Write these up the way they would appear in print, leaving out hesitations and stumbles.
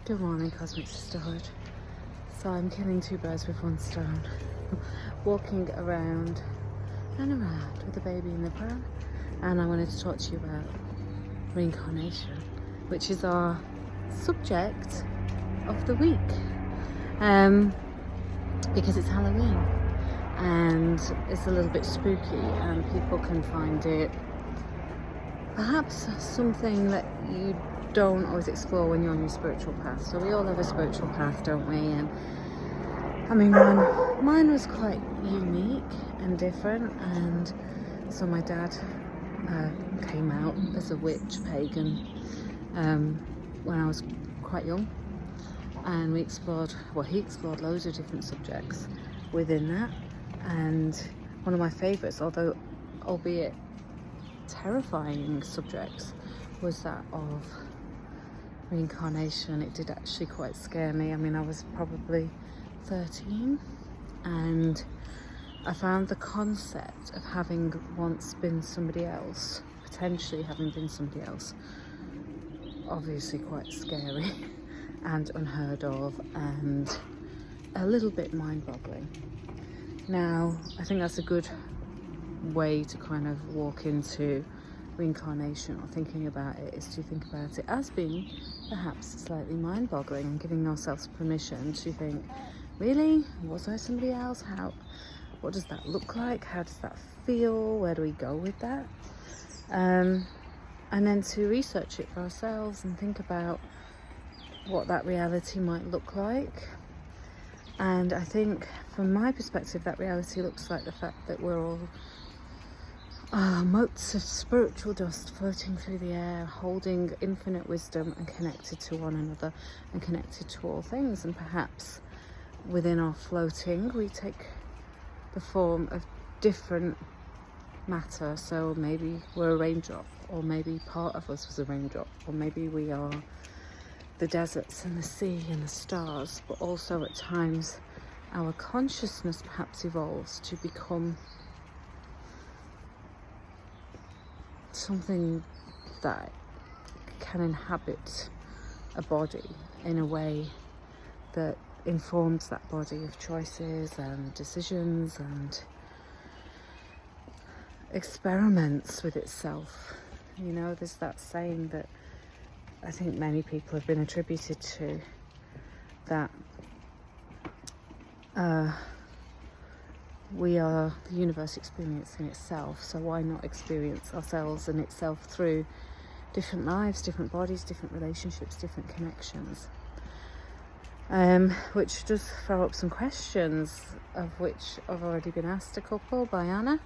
Good morning, Cosmic Sisterhood. So I'm killing two birds with one stone. Walking around and around with the baby in the pram. And I wanted to talk to you about reincarnation, which is our subject of the week. Because it's Halloween and it's a little bit spooky and people can find it perhaps something that you don't always explore when you're on your spiritual path. So we all have a spiritual path, don't we? And I mean, mine was quite unique and different. And so my dad came out as a witch pagan when I was quite young, and he explored loads of different subjects within that. And one of my favourites, although albeit terrifying subjects, was that of reincarnation. It did actually quite scare me. I mean, I was probably 13 and I found the concept of having once been somebody else, potentially having been somebody else, obviously quite scary and unheard of and a little bit mind-boggling. Now, I think that's a good way to kind of walk into reincarnation or thinking about it, is to think about it as being perhaps slightly mind-boggling and giving ourselves permission to think, really, was I somebody else? What does that look like? How does that feel? Where do we go with that? And then to research it for ourselves and think about what that reality might look like. And I think from my perspective, that reality looks like the fact that we're all motes of spiritual dust floating through the air, holding infinite wisdom and connected to one another and connected to all things. And perhaps within our floating we take the form of different matter. So maybe we're a raindrop, or maybe part of us was a raindrop, or maybe we are the deserts and the sea and the stars. But also at times our consciousness perhaps evolves to become something that can inhabit a body in a way that informs that body of choices and decisions and experiments with itself. You know, there's that saying that I think many people have been attributed to, that we are the universe experiencing itself, so why not experience ourselves and itself through different lives, different bodies, different relationships, different connections, which does throw up some questions, of which I've already been asked a couple by Anna.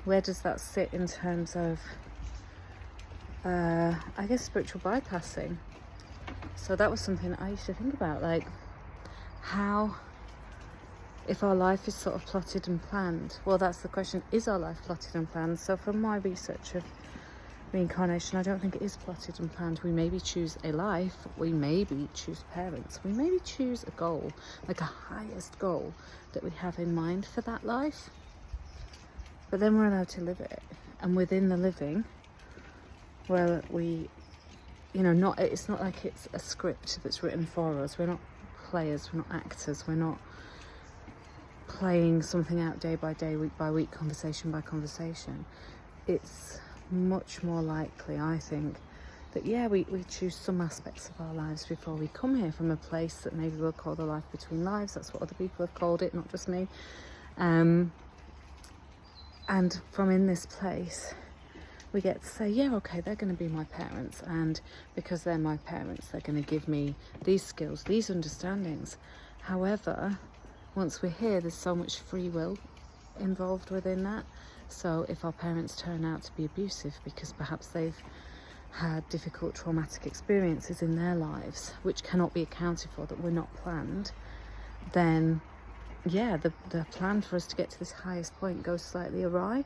Where does that sit in terms of I guess spiritual bypassing? So that was something I used to think about, like how, if our life is sort of plotted and planned. Well, that's the question, is our life plotted and planned? So from my research of reincarnation, I don't think it is plotted and planned. We maybe choose a life, we maybe choose parents, we maybe choose a goal, like a highest goal that we have in mind for that life, but then we're allowed to live it. And within the living, well, it's not like it's a script that's written for us. We're not players, we're not actors, we're not playing something out day by day, week by week, conversation by conversation. It's much more likely, I think, that we choose some aspects of our lives before we come here, from a place that maybe we'll call the life between lives. That's what other people have called it, not just me. And from in this place we get to say, okay, they're going to be my parents, and because they're my parents, they're going to give me these skills, these understandings. However, once we're here, there's so much free will involved within that. So if our parents turn out to be abusive because perhaps they've had difficult traumatic experiences in their lives which cannot be accounted for, that were not planned, then the plan for us to get to this highest point goes slightly awry.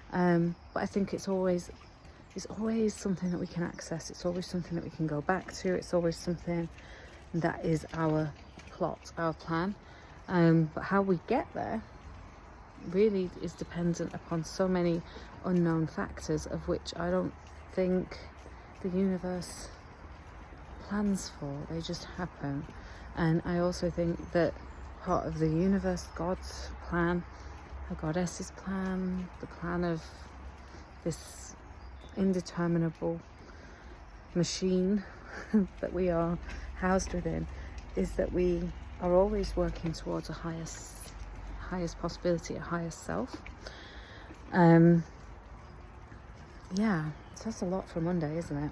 But I think it's always something that we can access. It's always something that we can go back to. It's always something that is our plot, our plan. But how we get there really is dependent upon so many unknown factors, of which I don't think the universe plans for, they just happen. And I also think that part of the universe, God's plan, a goddess's plan, the plan of this indeterminable machine that we are housed within, is that we are always working towards a highest possibility, a higher self. Yeah, so that's a lot for Monday, isn't it?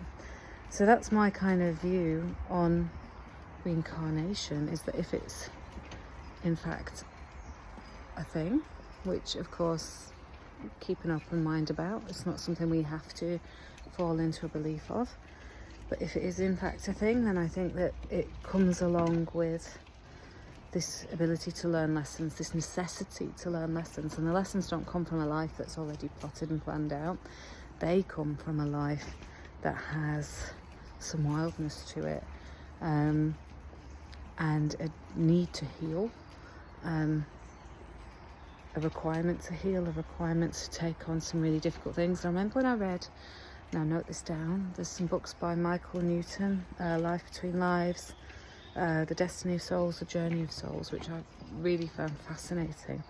So that's my kind of view on reincarnation, is that if it's in fact a thing, which of course keep an open mind about, it's not something we have to fall into a belief of, but if it is in fact a thing, then I think that it comes along with this ability to learn lessons, this necessity to learn lessons. And the lessons don't come from a life that's already plotted and planned out. They come from a life that has some wildness to it, and a need to heal, a requirement to heal, a requirement to take on some really difficult things. I remember when I read, now note this down, there's some books by Michael Newton, Life Between Lives, The Destiny of Souls, The Journey of Souls, which I really found fascinating.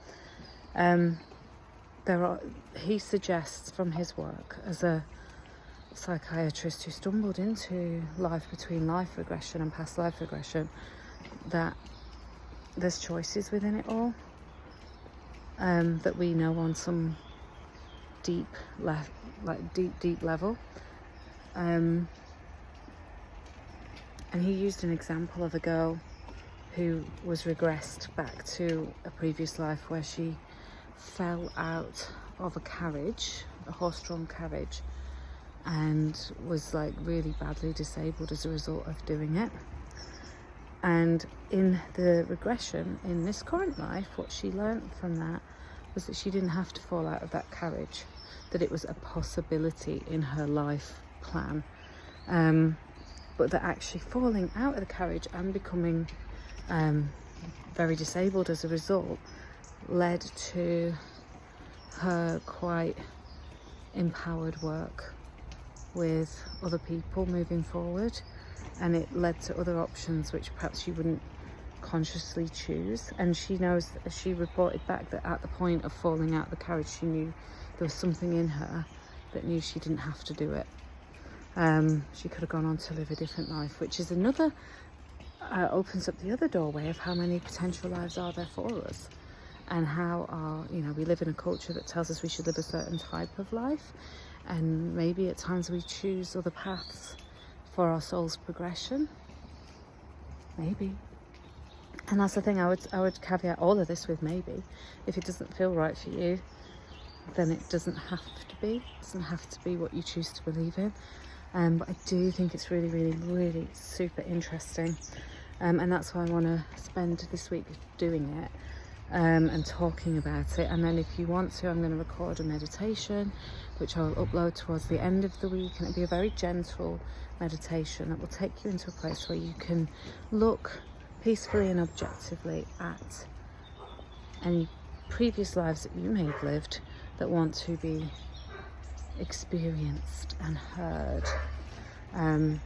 He suggests from his work as a psychiatrist who stumbled into life between life regression and past life regression, that there's choices within it all, that we know on some deep level. And he used an example of a girl who was regressed back to a previous life where she fell out of a carriage, a horse-drawn carriage, and was like really badly disabled as a result of doing it. And in the regression in this current life, what she learned from that was that she didn't have to fall out of that carriage, that it was a possibility in her life plan, but that actually falling out of the carriage and becoming very disabled as a result led to her quite empowered work with other people moving forward, and it led to other options which perhaps you wouldn't consciously choose. And she knows, she reported back, that at the point of falling out of the carriage, she knew there was something in her that knew she didn't have to do it. She could have gone on to live a different life, which is another, opens up the other doorway of how many potential lives are there for us, and how we live in a culture that tells us we should live a certain type of life, and maybe at times we choose other paths for our soul's progression, maybe. And that's the thing, I would caveat all of this with maybe. If it doesn't feel right for you, then it doesn't have to be. It doesn't have to be what you choose to believe in. But I do think it's really, really, really super interesting. And that's why I want to spend this week doing it, and talking about it. And then if you want to, I'm going to record a meditation, which I'll upload towards the end of the week. And it'll be a very gentle meditation that will take you into a place where you can look peacefully and objectively at any previous lives that you may have lived that want to be experienced and heard, and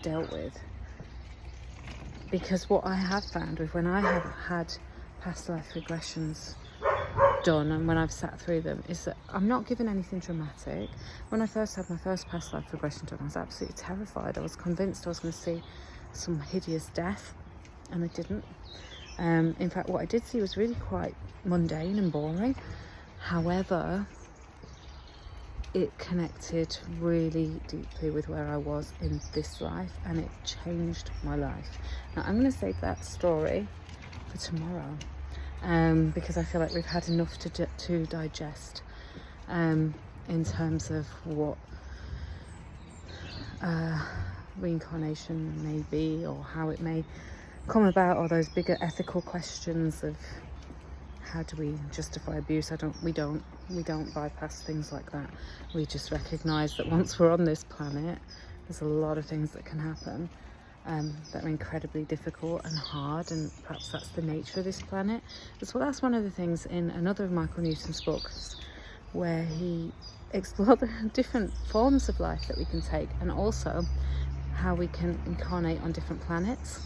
dealt with. Because what I have found with when I have had past life regressions done, and when I've sat through them, is that I'm not given anything dramatic. When I first had my first past life regression done, I was absolutely terrified. I was convinced I was going to see some hideous death, and I didn't. In fact, what I did see was really quite mundane and boring. However, it connected really deeply with where I was in this life, and it changed my life. Now, I'm going to save that story for tomorrow, because I feel like we've had enough to digest, in terms of what reincarnation may be, or how it may come about, or those bigger ethical questions of how do we justify abuse. We don't bypass things like that. We just recognise that once we're on this planet, there's a lot of things that can happen, that are incredibly difficult and hard, and perhaps that's the nature of this planet. That's one of the things in another of Michael Newton's books, where he explored the different forms of life that we can take, and also how we can incarnate on different planets.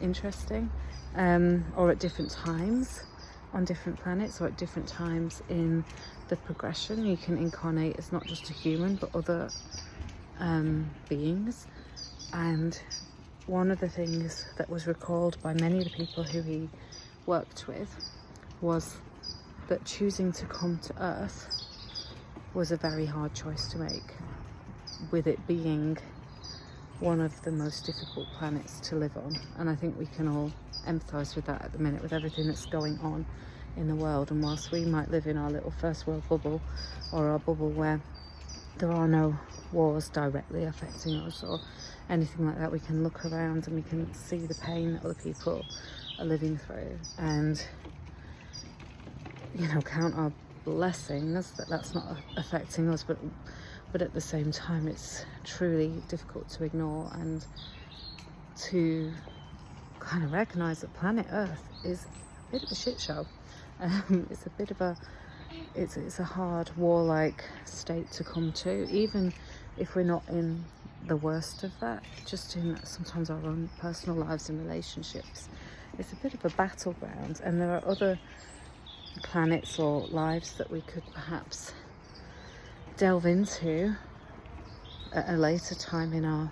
Interesting. Or at different times on different planets, or at different times in the progression. You can incarnate as not just a human but other beings. And one of the things that was recalled by many of the people who he worked with was that choosing to come to Earth was a very hard choice to make, with it being one of the most difficult planets to live on. And I think we can all empathise with that at the minute, with everything that's going on in the world. And whilst we might live in our little first world bubble, or our bubble where there are no wars directly affecting us or anything like that, we can look around and we can see the pain that other people are living through, and count our blessings that that's not affecting us, but at the same time it's truly difficult to ignore, and to kind of recognise that planet Earth is a bit of a shit show. It's a bit of a it's a hard warlike state to come to, even if we're not in the worst of that, just in sometimes our own personal lives and relationships. It's a bit of a battleground, and there are other planets or lives that we could perhaps delve into at a later time in our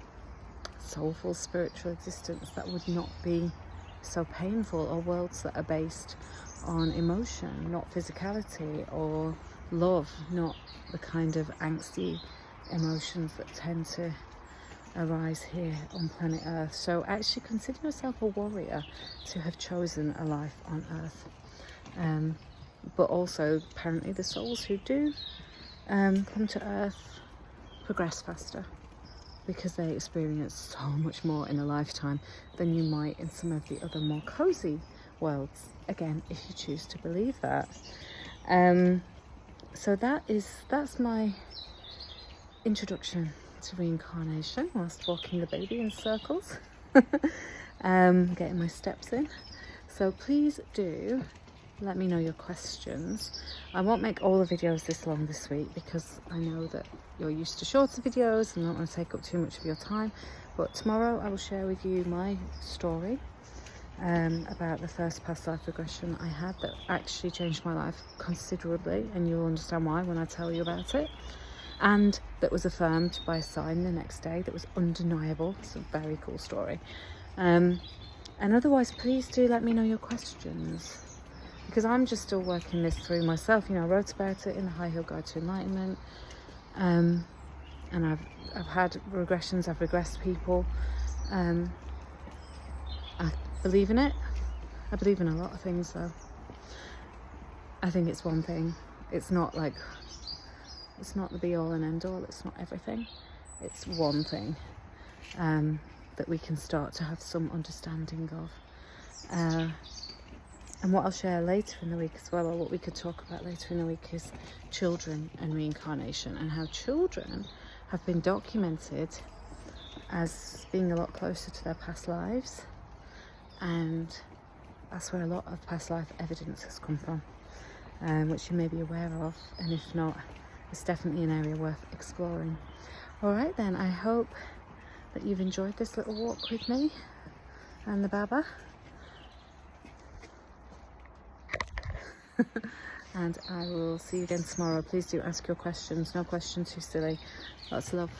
soulful spiritual existence that would not be so painful, or worlds that are based on emotion, not physicality, or love, not the kind of angsty emotions that tend to arise here on planet Earth. So actually consider yourself a warrior to have chosen a life on Earth. But also, apparently, the souls who do come to Earth progress faster, because they experience so much more in a lifetime than you might in some of the other more cozy worlds. Again, if you choose to believe that. So that's my introduction to reincarnation, whilst walking the baby in circles, getting my steps in. So please do let me know your questions. I won't make all the videos this long this week, because I know that you're used to shorter videos and I don't want to take up too much of your time. But tomorrow I will share with you my story about the first past life regression I had that actually changed my life considerably, and you'll understand why when I tell you about it. And that was affirmed by a sign the next day that was undeniable. It's a very cool story. And otherwise, please do let me know your questions, because I'm just still working this through myself. I wrote about it in the High Heel Guide to Enlightenment, and I've had regressions. I've regressed people. I believe in it. I believe in a lot of things, though. I think it's one thing. It's not the be all and end all. It's not everything. It's one thing that we can start to have some understanding of. And what I'll share later in the week as well, or what we could talk about later in the week, is children and reincarnation, and how children have been documented as being a lot closer to their past lives. And that's where a lot of past life evidence has come from, which you may be aware of. And if not, it's definitely an area worth exploring. All right then, I hope that you've enjoyed this little walk with me and the Baba. And I will see you again tomorrow. Please do ask your questions. No question too silly. Lots of love.